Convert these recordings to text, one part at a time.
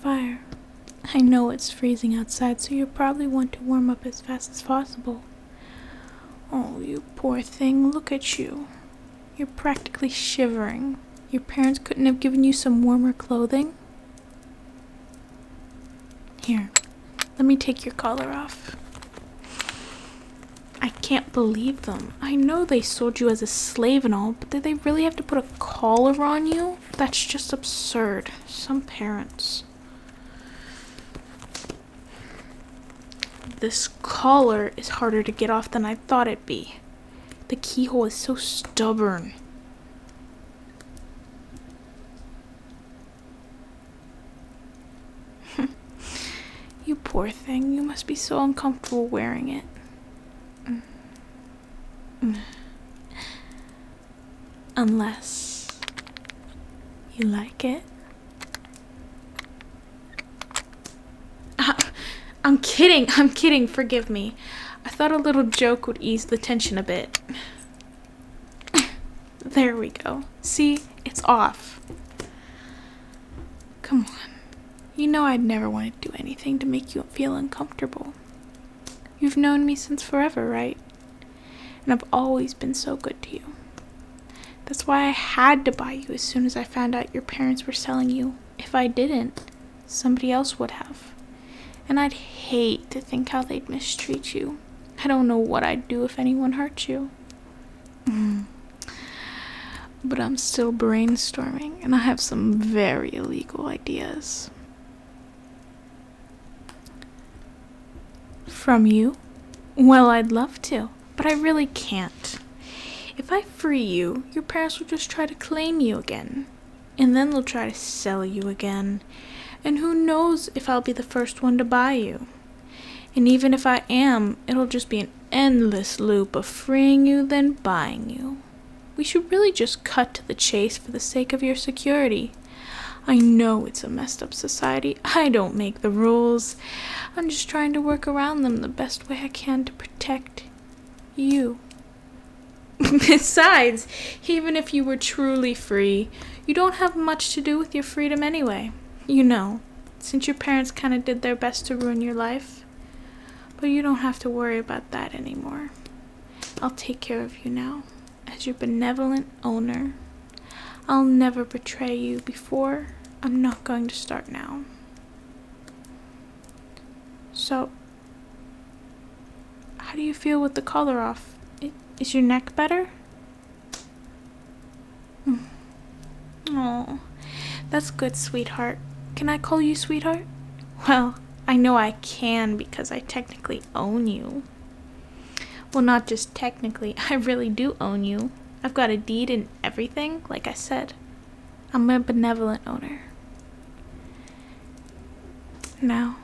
fire. I know it's freezing outside, so you probably want to warm up as fast as possible. Oh, you poor thing, look at you. You're practically shivering. Your parents couldn't have given you some warmer clothing? Here, let me take your collar off. I can't believe them. I know they sold you as a slave and all, but did they really have to put a collar on you? That's just absurd. Some parents. This collar is harder to get off than I thought it'd be. The keyhole is so stubborn. You poor thing, you must be so uncomfortable wearing it. Unless you like it. I'm kidding, forgive me. I thought a little joke would ease the tension a bit. There we go. See, it's off. Come on. You know I'd never want to do anything to make you feel uncomfortable. You've known me since forever, right? And I've always been so good to you. That's why I had to buy you as soon as I found out your parents were selling you. If I didn't, somebody else would have. And I'd hate to think how they'd mistreat you. I don't know what I'd do if anyone hurt you. But I'm still brainstorming, and I have some very illegal ideas. From you? Well, I'd love to, but I really can't. If I free you, your parents will just try to claim you again. And then they'll try to sell you again. And who knows if I'll be the first one to buy you. And even if I am, it'll just be an endless loop of freeing you, then buying you. We should really just cut to the chase for the sake of your security. I know it's a messed up society. I don't make the rules. I'm just trying to work around them the best way I can to protect you. Besides, even if you were truly free, you don't have much to do with your freedom anyway. You know, since your parents kind of did their best to ruin your life. But you don't have to worry about that anymore. I'll take care of you now, as your benevolent owner. I'll never betray you before. I'm not going to start now. So, how do you feel with the collar off? Is your neck better? Oh, that's good, sweetheart. Can I call you sweetheart? Well, I know I can because I technically own you. Well, not just technically, I really do own you. I've got a deed and everything, like I said. I'm a benevolent owner. Now,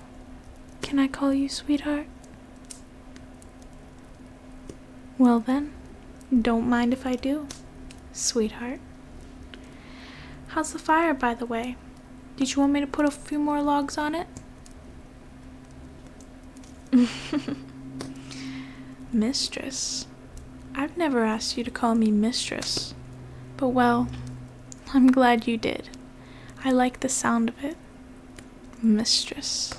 can I call you sweetheart? Well then, don't mind if I do, sweetheart. How's the fire, by the way? Did you want me to put a few more logs on it? Mistress. I've never asked you to call me Mistress. But well, I'm glad you did. I like the sound of it. Mistress.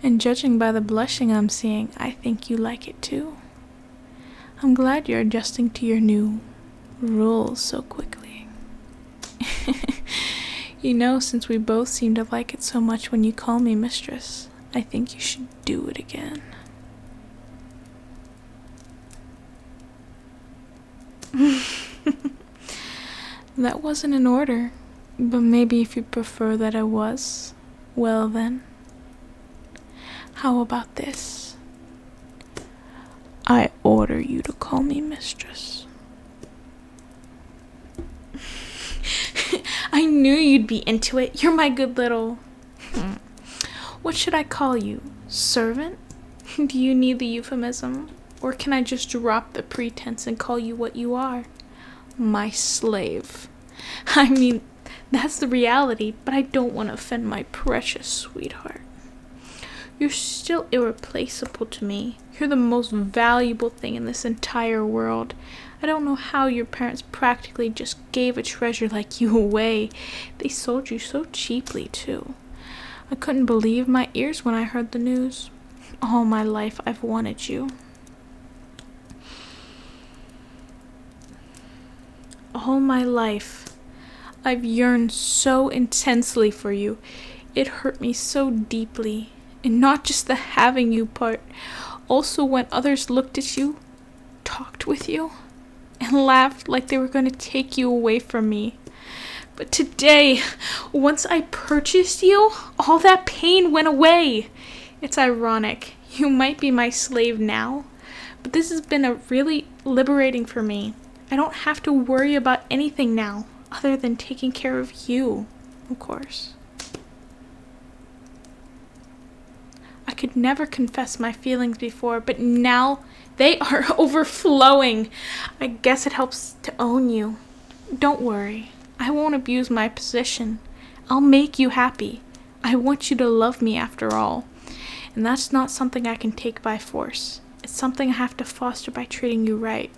And judging by the blushing I'm seeing, I think you like it too. I'm glad you're adjusting to your new rules so quickly. You know, since we both seem to like it so much when you call me Mistress, I think you should do it again. That wasn't an order, but maybe if you prefer that I was, well then. How about this? I order you to call me Mistress. I knew you'd be into it. You're my good little... What should I call you? Servant? Do you need the euphemism? Or can I just drop the pretense and call you what you are? My slave. I mean, that's the reality, but I don't want to offend my precious sweetheart. You're still irreplaceable to me. You're the most valuable thing in this entire world. I don't know how your parents practically just gave a treasure like you away. They sold you so cheaply, too. I couldn't believe my ears when I heard the news. All my life I've wanted you. All my life I've yearned so intensely for you. It hurt me so deeply. And not just the having you part. Also when others looked at you, talked with you, and laughed like they were going to take you away from me. But today, once I purchased you, all that pain went away. It's ironic. You might be my slave now, but this has been a really liberating for me. I don't have to worry about anything now, other than taking care of you, of course. I could never confess my feelings before, but now they are overflowing. I guess it helps to own you. Don't worry. I won't abuse my position. I'll make you happy. I want you to love me after all. And that's not something I can take by force. It's something I have to foster by treating you right.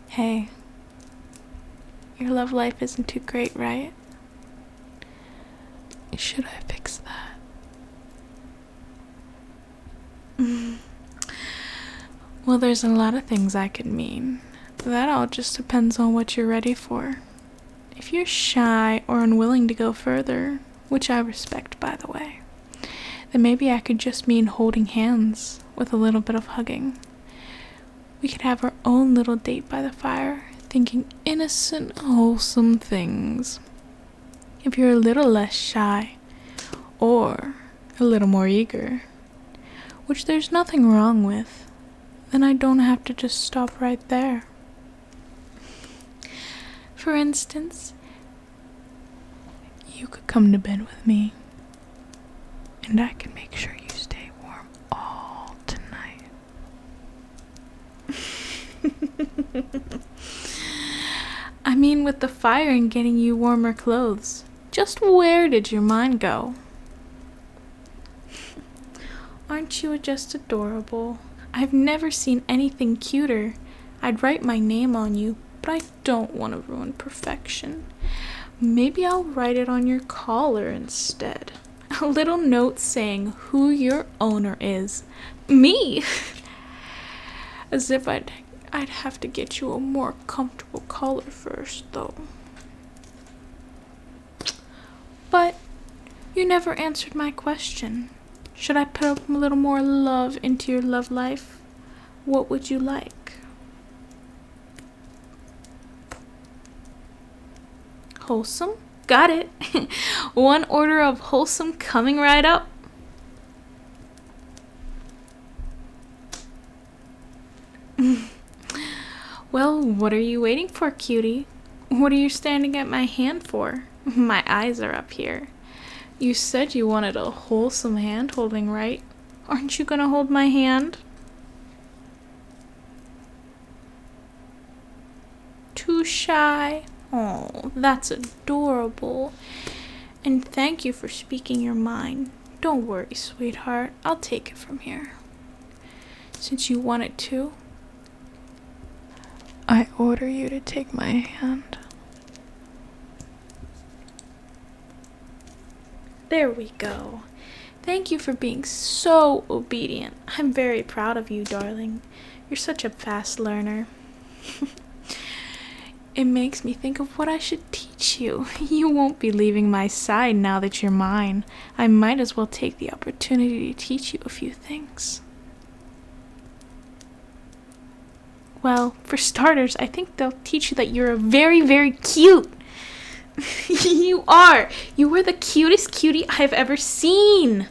Hey, your love life isn't too great, right? Should I fix that? Well, there's a lot of things I could mean. That all just depends on what you're ready for. If you're shy or unwilling to go further, which I respect, by the way, then maybe I could just mean holding hands with a little bit of hugging. We could have our own little date by the fire, thinking innocent, wholesome things. If you're a little less shy, or a little more eager, which there's nothing wrong with, then I don't have to just stop right there. For instance, you could come to bed with me, and I can make sure you stay warm all tonight. I mean, with the fire and getting you warmer clothes, just where did your mind go? Aren't you just adorable? I've never seen anything cuter. I'd write my name on you, but I don't want to ruin perfection. Maybe I'll write it on your collar instead. A little note saying who your owner is. Me! As if I'd have to get you a more comfortable collar first, though. But you never answered my question. Should I put a little more love into your love life? What would you like? Wholesome? Got it. One order of wholesome coming right up. Well, what are you waiting for, cutie? What are you standing at my hand for? My eyes are up here. You said you wanted a wholesome hand holding, right? Aren't you gonna hold my hand? Too shy? Oh, that's adorable. And thank you for speaking your mind. Don't worry, sweetheart. I'll take it from here. Since you wanted to, I order you to take my hand. There we go. Thank you for being so obedient. I'm very proud of you, darling. You're such a fast learner. It makes me think of what I should teach you. You won't be leaving my side now that you're mine. I might as well take the opportunity to teach you a few things. Well, for starters, I think they'll teach you that you're very, very cute. You are. You are the cutest cutie I've ever seen.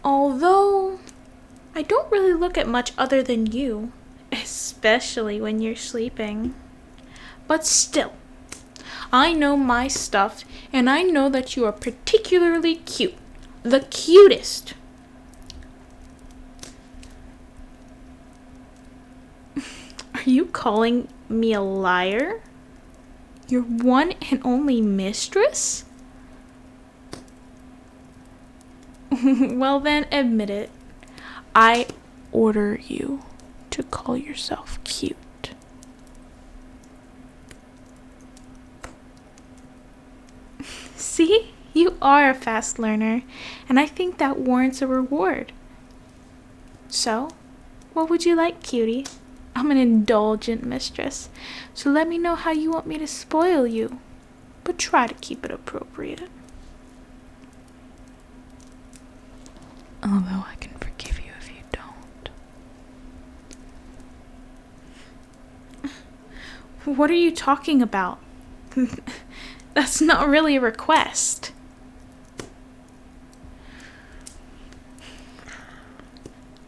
Although, I don't really look at much other than you, especially when you're sleeping. But still, I know my stuff, and I know that you are particularly cute. The cutest. Are you calling me a liar? Your one and only mistress? Well then, admit it. I order you to call yourself cute. See? You are a fast learner, and I think that warrants a reward. So, what would you like, cutie? I'm an indulgent mistress, so let me know how you want me to spoil you, but try to keep it appropriate. Although I can forgive you if you don't. What are you talking about? That's not really a request.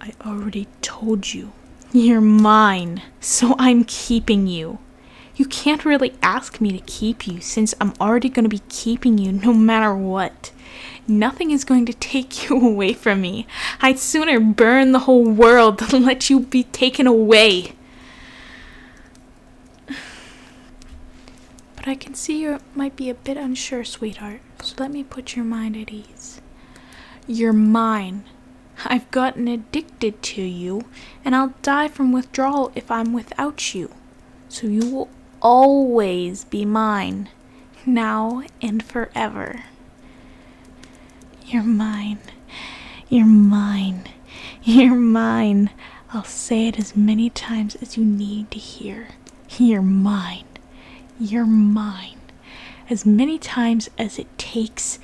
I already told you. You're mine, so I'm keeping you. You can't really ask me to keep you since I'm already going to be keeping you no matter what. Nothing is going to take you away from me. I'd sooner burn the whole world than let you be taken away. But I can see you might be a bit unsure, sweetheart, so let me put your mind at ease. You're mine. I've gotten addicted to you, and I'll die from withdrawal if I'm without you. So you will always be mine, now and forever. You're mine. You're mine. You're mine. I'll say it as many times as you need to hear. You're mine. You're mine. As many times as it takes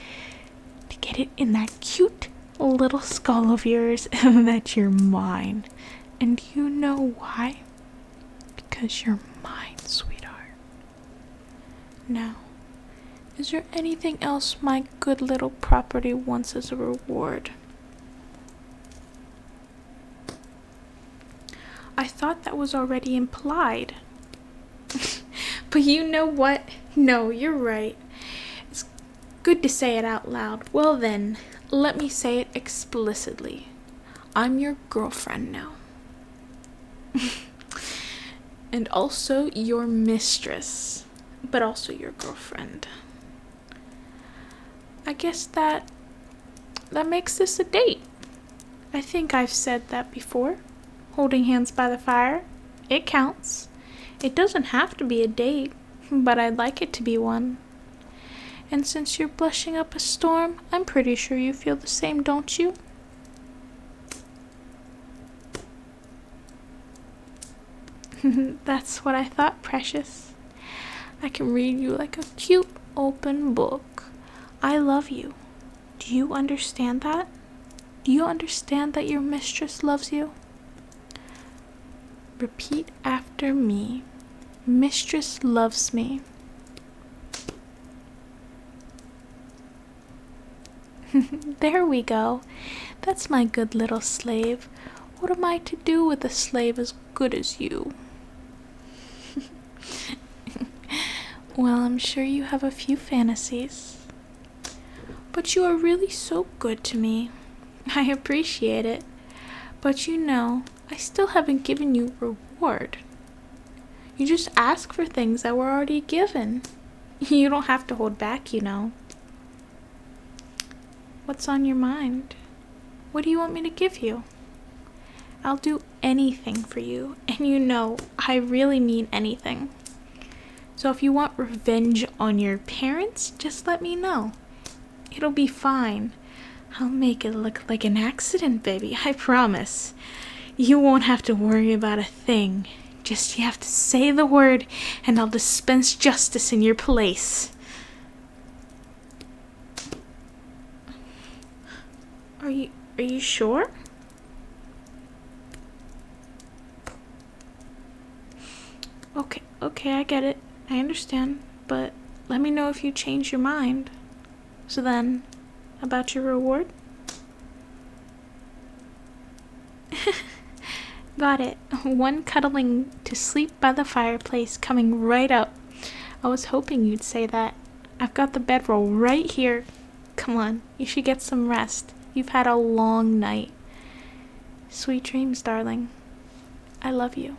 to get it in that cute little skull of yours that you're mine. And you know why? Because you're mine, sweetheart. Now, is there anything else my good little property wants as a reward? I thought that was already implied. But you know what? No, you're right. It's good to say it out loud. Well then, let me say it explicitly. I'm your girlfriend now. And also your mistress, but also your girlfriend. I guess that makes this a date. I think I've said that before. Holding hands by the fire, it counts. It doesn't have to be a date, but I'd like it to be one. And since you're blushing up a storm, I'm pretty sure you feel the same, don't you? That's what I thought, precious. I can read you like a cute open book. I love you. Do you understand that? Do you understand that your mistress loves you? Repeat after me. Mistress loves me. There we go. That's my good little slave. What am I to do with a slave as good as you? Well, I'm sure you have a few fantasies. But you are really so good to me. I appreciate it. But you know, I still haven't given you reward. You just ask for things that were already given. You don't have to hold back, you know. What's on your mind? What do you want me to give you? I'll do anything for you, and you know, I really mean anything. So if you want revenge on your parents, just let me know. It'll be fine. I'll make it look like an accident, baby, I promise. You won't have to worry about a thing. Just you have to say the word, and I'll dispense justice in your place. Are you sure? Okay, I get it. I understand, but let me know if you change your mind. So then, about your reward? Got it. One cuddling to sleep by the fireplace coming right up. I was hoping you'd say that. I've got the bedroll right here. Come on, you should get some rest. You've had a long night. Sweet dreams, darling. I love you.